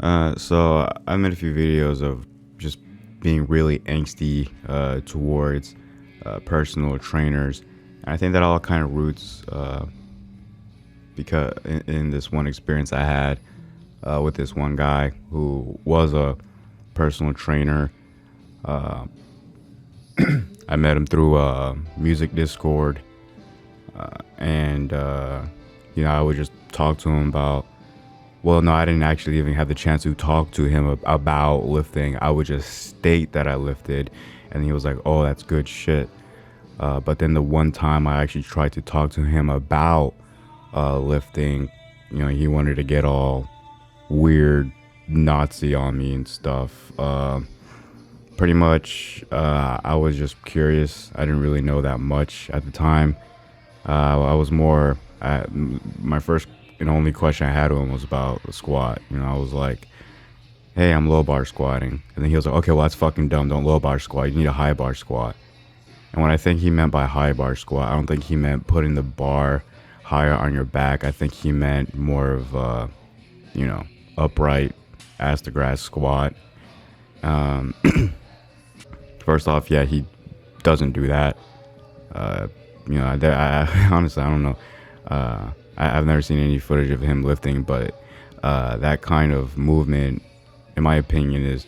So I made a few videos of just being really angsty towards personal trainers. And I think that all kind of roots because in this one experience I had with this one guy who was a personal trainer. Uh, I met him through a music Discord, and I would just talk to him about. Well, no, I didn't actually even have the chance to talk to him about lifting. I would just state that I lifted, and he was like, "Oh, that's good shit." But then the one time I actually tried to talk to him about lifting, he wanted to get all weird Nazi on me and stuff. Pretty much, I was just curious. I didn't really know that much at the time. I was more. My first and only question I had to him was about the squat. I was like, "Hey, I'm low bar squatting," and then he was like, "Okay, well that's fucking dumb. Don't low bar squat. You need a high bar squat." And what I think he meant by high bar squat, I don't think he meant putting the bar higher on your back. I think he meant more of upright ass to grass squat. Um, First off, yeah, he doesn't do that. Uh, honestly, I don't know. I've never seen any footage of him lifting, but that kind of movement, in my opinion, is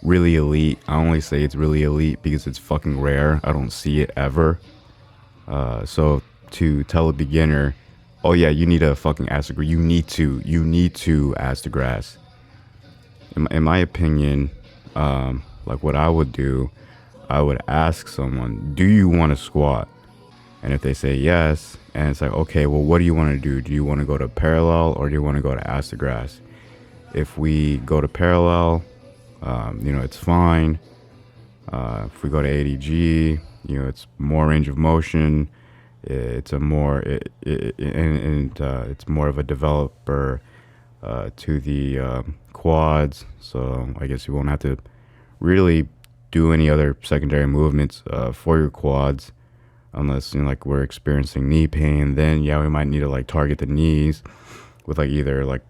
really elite. I only say it's really elite because it's fucking rare. I don't see it ever. So to tell a beginner, oh yeah, you need a fucking ass to grass. You need to ass to grass. In my opinion, like what I would do, I would ask someone, do you want to squat? And if they say yes, and it's like, okay, well, what do you want to do? Do you want to go to parallel or do you want to go to ass to grass? If we go to parallel, it's fine. If we go to ADG, it's more range of motion. It's a more, it's more of a developer to the quads. So I guess you won't have to really do any other secondary movements for your quads unless like we're experiencing knee pain. Then yeah, we might need to like target the knees with like either like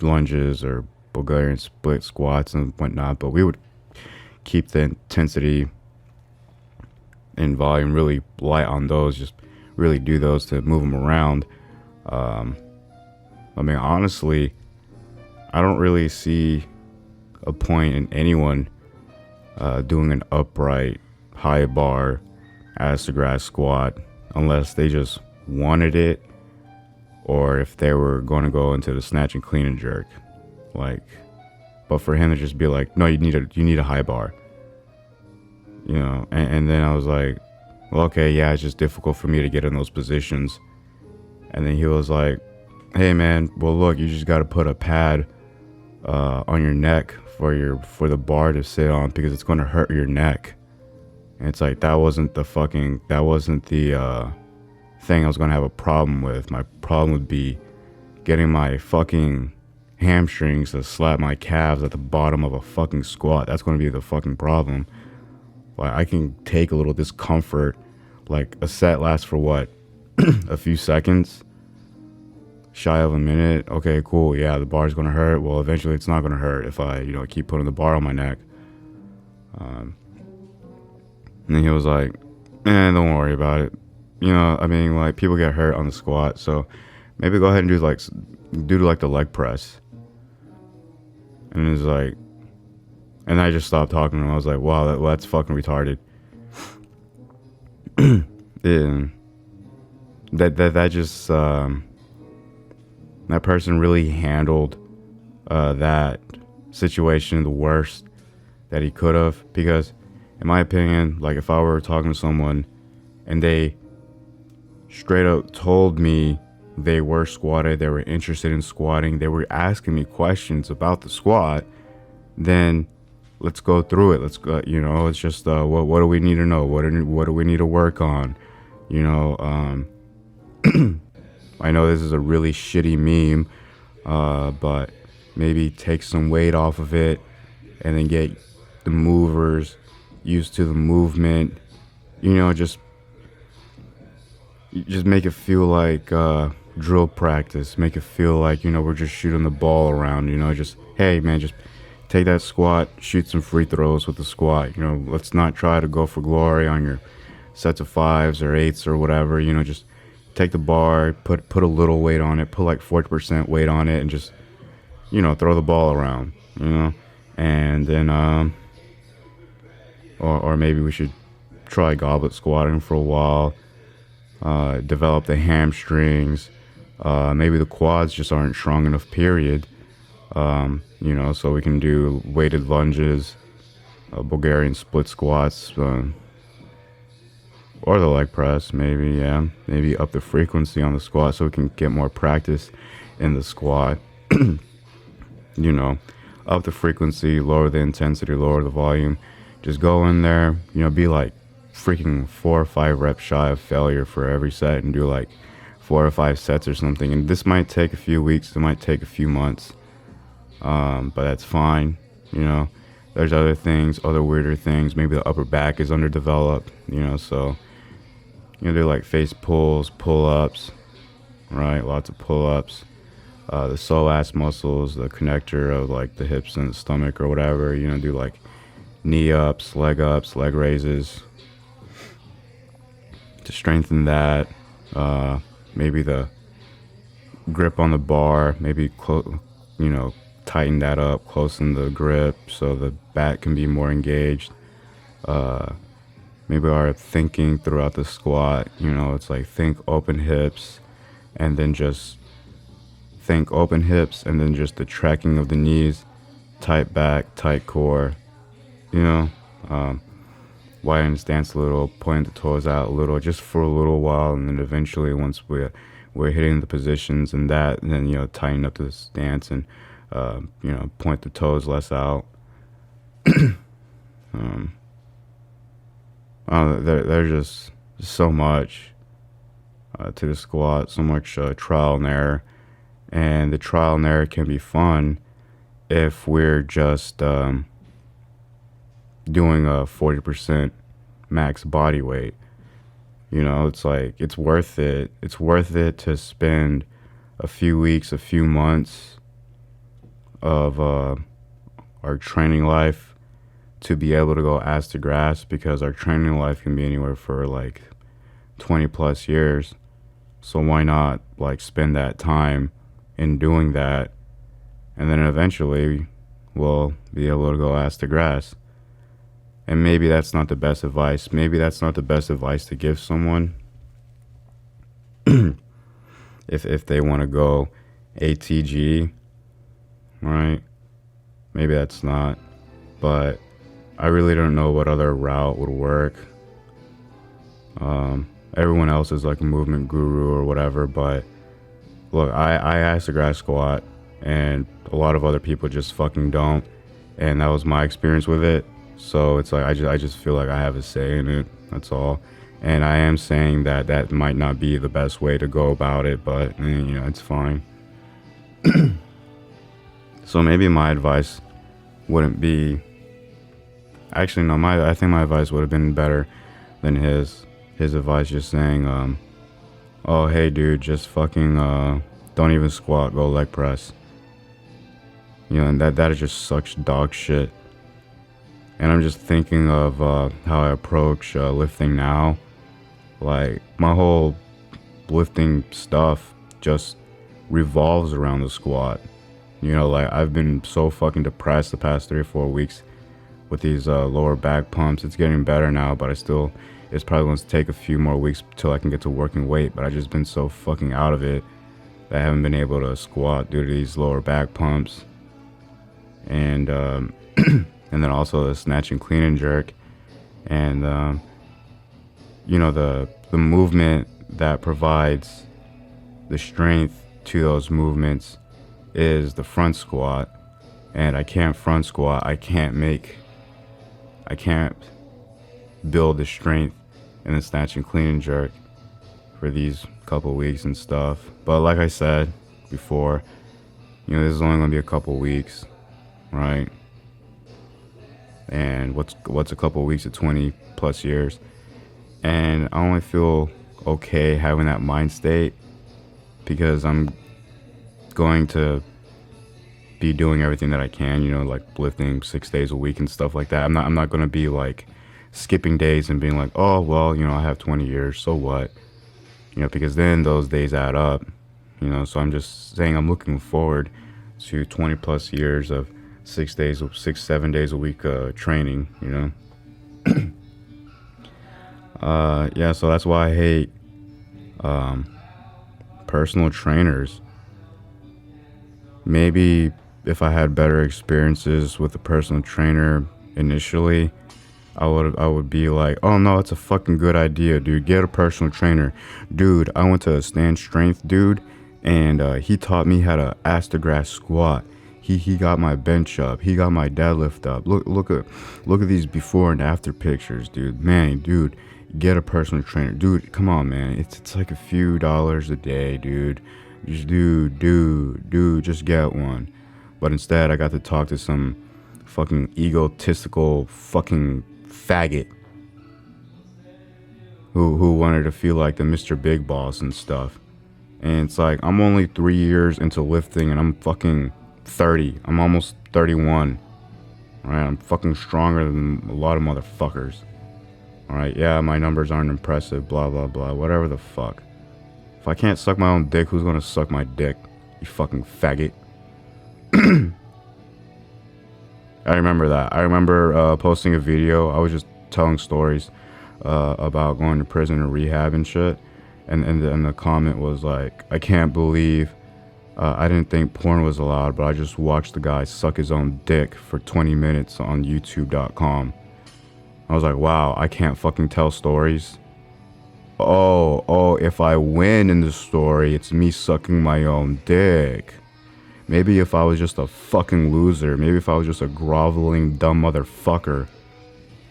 lunges or Bulgarian split squats and whatnot. But we would keep the intensity and volume really light on those. Just really do those to move them around. I mean, honestly, I don't really see a point in anyone doing an upright high bar ass to grass squat unless they just wanted it, or if they were going to go into the snatch and clean and jerk. Like, but for him to just be like, no, you need a high bar, and then I was like, well, okay, yeah, it's just difficult for me to get in those positions. And then he was like, hey man, well look, you just got to put a pad on your neck for the bar to sit on because it's going to hurt your neck. And it's like, that wasn't the thing I was going to have a problem with. My problem would be getting my fucking hamstrings to slap my calves at the bottom of a fucking squat. That's going to be the fucking problem. Like, I can take a little discomfort. Like, a set lasts for what? A few seconds? Shy of a minute? Okay, cool. Yeah, the bar's going to hurt. Well, eventually it's not going to hurt if I, keep putting the bar on my neck. And then he was like, don't worry about it. I mean, like, people get hurt on the squat, so maybe go ahead and do the leg press. And it was like, and I just stopped talking to him. I was like, wow, that's fucking retarded. And that just, that person really handled that situation the worst that he could have, because in my opinion, like, if I were talking to someone and they straight up told me they were squatted, they were interested in squatting, they were asking me questions about the squat, then let's go through it. Let's go, it's just what do we need to know? What do we need to work on? I know this is a really shitty meme, but maybe take some weight off of it and then get the movers used to the movement. Just make it feel like drill practice, make it feel like, we're just shooting the ball around, just, hey man, just take that squat, shoot some free throws with the squat. Let's not try to go for glory on your sets of fives or eights or whatever. Just take the bar, put a little weight on it, put like 40% weight on it, and just throw the ball around. And then or maybe we should try goblet squatting for a while. Develop the hamstrings. Maybe the quads just aren't strong enough. Period. So we can do weighted lunges, Bulgarian split squats, or the leg press, maybe, yeah. Maybe up the frequency on the squat so we can get more practice in the squat. Up the frequency, lower the intensity, lower the volume. Just go in there, be like freaking 4 or 5 reps shy of failure for every set and do like 4 or 5 sets or something. And this might take a few weeks, it might take a few months. But that's fine. There's other things, other weirder things. Maybe the upper back is underdeveloped, so, do like face pulls, pull-ups, right? Lots of pull-ups. The psoas muscles, the connector of like the hips and the stomach or whatever, do like knee ups, leg raises to strengthen that. Maybe the grip on the bar, maybe tighten that up, closen the grip so the back can be more engaged. Maybe our thinking throughout the squat, it's like think open hips and then just think open hips and then just the tracking of the knees, tight back, tight core, widen the stance a little, point the toes out a little, just for a little while, and then eventually once we're hitting the positions and that, and then tighten up the stance and point the toes less out. There's just so much to the squat, so much trial and error, and the trial and error can be fun if we're just doing a 40% max body weight. It's like it's worth it. It's worth it to spend a few weeks, a few months of our training life to be able to go ass to grass, because our training life can be anywhere for like 20 plus years. So why not like spend that time in doing that, and then eventually we'll be able to go ass to grass. And maybe that's not the best advice. Maybe that's not the best advice to give someone if they want to go ATG, right? Maybe that's not. But I really don't know what other route would work. Everyone else is like a movement guru or whatever, but look, I asked a grass squat, and a lot of other people just fucking don't, and that was my experience with it. So it's like I just feel like I have a say in it. That's all. And I am saying that might not be the best way to go about it, but it's fine. So maybe my advice wouldn't be. Actually, no. I think my advice would have been better than his. His advice just saying, "Oh, hey, dude, just fucking don't even squat, go leg press." And that is just such dog shit. And I'm just thinking of how I approach lifting now. Like, my whole lifting stuff just revolves around the squat. Like, I've been so fucking depressed the past 3 or 4 weeks with these lower back pumps. It's getting better now, but it's probably going to take a few more weeks till I can get to working weight. But I've just been so fucking out of it that I haven't been able to squat due to these lower back pumps. And and then also the snatch and clean and jerk, and the movement that provides the strength to those movements is the front squat. And I can't front squat. I can't build the strength in the snatch and clean and jerk for these couple weeks and stuff. But like I said before, this is only gonna be a couple weeks, right? And what's a couple weeks of 20 plus years? And I only feel okay having that mind state because I'm going to be doing everything that I can, like lifting 6 days a week and stuff like that. I'm not going to be like skipping days and being like, oh, well, I have 20 years, so what? Because then those days add up, so I'm just saying I'm looking forward to 20 plus years of 7 days a week training, yeah, so that's why I hate personal trainers. Maybe if I had better experiences with a personal trainer initially, I would be like, oh no, it's a fucking good idea, dude. Get a personal trainer, dude. I went to a stand strength, dude, and he taught me how to ass to grass squat. He got my bench up. He got my deadlift up. Look at these before and after pictures, dude. Man, dude, get a personal trainer, dude. Come on, man. It's like a few dollars a day, dude. Just dude, just get one. But instead, I got to talk to some fucking egotistical fucking faggot who wanted to feel like the Mr. Big Boss and stuff. And it's like, I'm only 3 years into lifting and I'm fucking 30. I'm almost 31. Alright, I'm fucking stronger than a lot of motherfuckers. Alright, yeah, my numbers aren't impressive, blah blah blah, whatever the fuck. If I can't suck my own dick, who's gonna suck my dick? You fucking faggot. I remember that. I remember posting a video. I was just telling stories about going to prison or rehab and shit. And the comment was like, I can't believe I didn't think porn was allowed, but I just watched the guy suck his own dick for 20 minutes on YouTube.com. I was like, wow, I can't fucking tell stories. Oh, if I win in the story, it's me sucking my own dick. Maybe if I was just a fucking loser, maybe if I was just a groveling dumb motherfucker,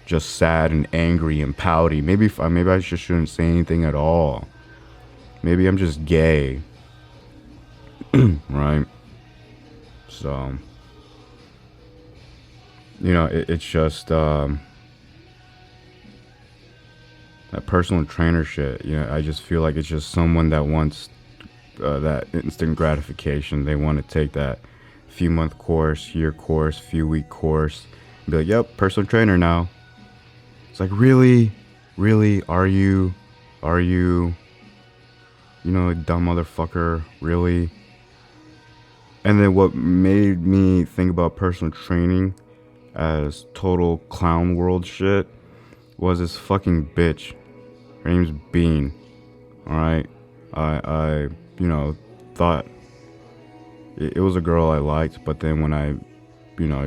just sad and angry and pouty, maybe I just shouldn't say anything at all. Maybe I'm just gay. Right? So, it's just that personal trainer shit. I just feel like it's just someone that wants that instant gratification. They want to take that few month course, year course, few week course, and be like, yep, personal trainer now. It's like, really, are you, a dumb motherfucker, really? And then what made me think about personal training as total clown world shit was this fucking bitch. Her name's Bean. Alright? I thought it was a girl I liked, but then when I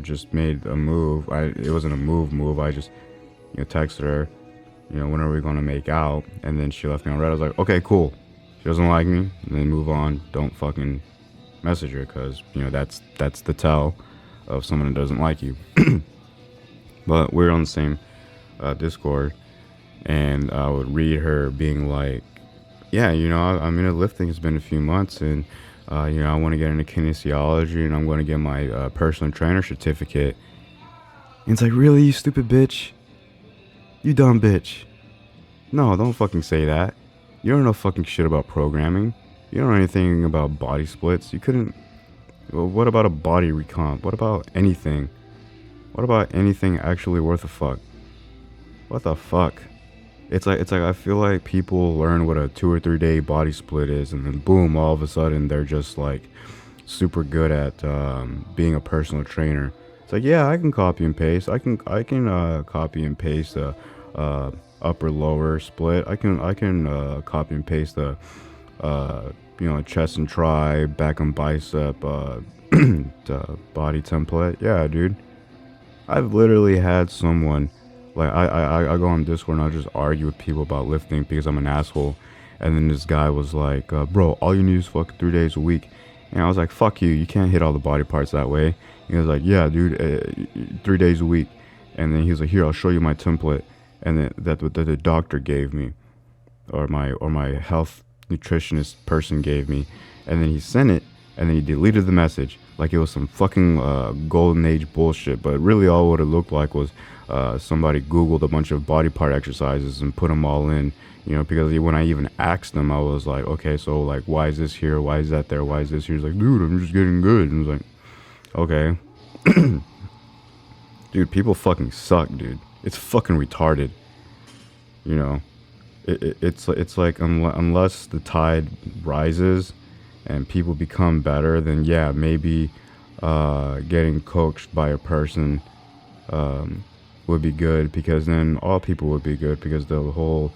just made a move, it wasn't a move, I just, texted her, when are we gonna make out? And then she left me on red. I was like, okay, cool. She doesn't like me, and then move on. Don't fucking message her, because, that's the tell of someone that doesn't like you. But we're on the same Discord, and I would read her being like, yeah, I'm into lifting. It's been a few months, and I want to get into kinesiology, and I'm going to get my personal trainer certificate. And it's like, really, you stupid bitch? You dumb bitch. No, don't fucking say that. You don't know fucking shit about programming. You don't know anything about body splits. You couldn't. Well, what about a body recomp? What about anything? What about anything actually worth a fuck? What the fuck? It's like I feel like people learn what a 2 or 3 day body split is, and then boom, all of a sudden they're just like super good at being a personal trainer. It's like, yeah, I can copy and paste. I can copy and paste a upper lower split. I can copy and paste the chest and tri, back and bicep the body template. Yeah, dude. I've literally had someone, like, I go on Discord and I just argue with people about lifting because I'm an asshole. And then this guy was like, bro, all you need is fucking 3 days a week. And I was like, fuck you, you can't hit all the body parts that way. He was like, yeah, dude, 3 days a week. And then he was like, here, I'll show you my template. And then that the doctor gave me, or my health nutritionist person gave me. And then he sent it, and then he deleted the message like it was some fucking golden age bullshit. But really all what it looked like was somebody Googled a bunch of body part exercises and put them all in, Because when I even asked him, I was like, okay, so like, why is this here? Why is that there? Why is this here? He's like, dude, I'm just getting good. And I was like, okay, dude, people fucking suck, dude. It's fucking retarded. You know, it's like unless the tide rises and people become better, then yeah, maybe getting coached by a person would be good, because then all people would be good because the whole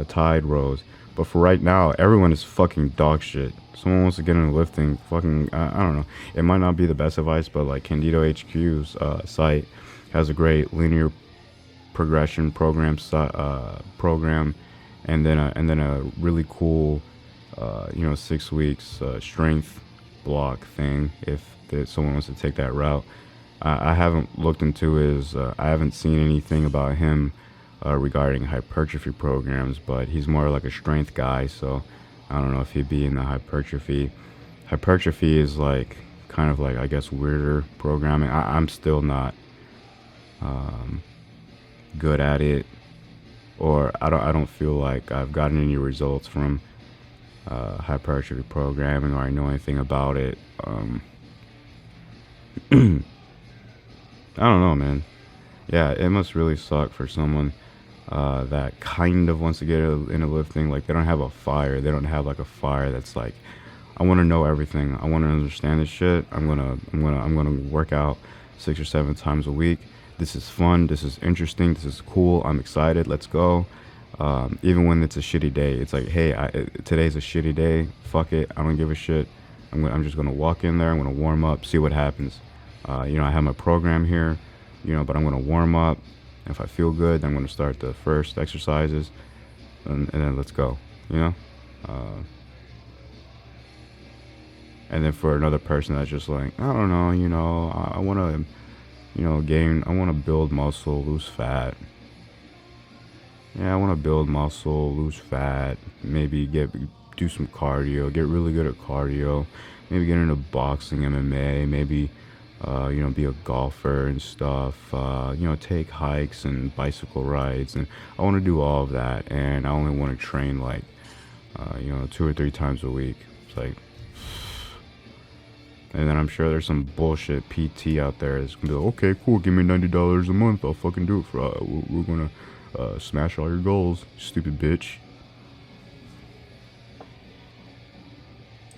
tide rose. But for right now, everyone is fucking dog shit. Someone wants to get into lifting, fucking, I don't know. It might not be the best advice, but like Candido HQ's site has a great linear progression program, and then a really cool 6 weeks strength block thing if someone wants to take that route. I haven't looked into his. I haven't seen anything about him regarding hypertrophy programs, but he's more like a strength guy, so I don't know if he'd be in the hypertrophy. Hypertrophy is like kind of like, I guess, weirder programming. I'm still not good at it, or I don't feel like I've gotten any results from hypertrophy programming, or I know anything about it. I don't know, man. Yeah, it must really suck for someone that kind of wants to get into lifting. Like, they don't have a fire. They don't have like a fire that's like, I want to know everything. I want to understand this shit. I'm gonna work out 6 or 7 times a week. This is fun. This is interesting. This is cool. I'm excited. Let's go. Even when it's a shitty day, it's like, hey, today's a shitty day. Fuck it. I don't give a shit. I'm just gonna walk in there. I'm gonna warm up, see what happens. I have my program here, but I'm gonna warm up. If I feel good, then I'm gonna start the first exercises, and then let's go. And then for another person that's just like, I don't know, I want to, I want to build muscle, lose fat. Yeah, I want to build muscle, lose fat, maybe do some cardio, get really good at cardio, maybe get into boxing, MMA, maybe, be a golfer and stuff, take hikes and bicycle rides. And I want to do all of that. And I only want to train like, 2 or 3 times a week. It's like, and then I'm sure there's some bullshit PT out there that's gonna be like, okay, cool, give me $90 a month, I'll fucking do it for, we're gonna smash all your goals, stupid bitch.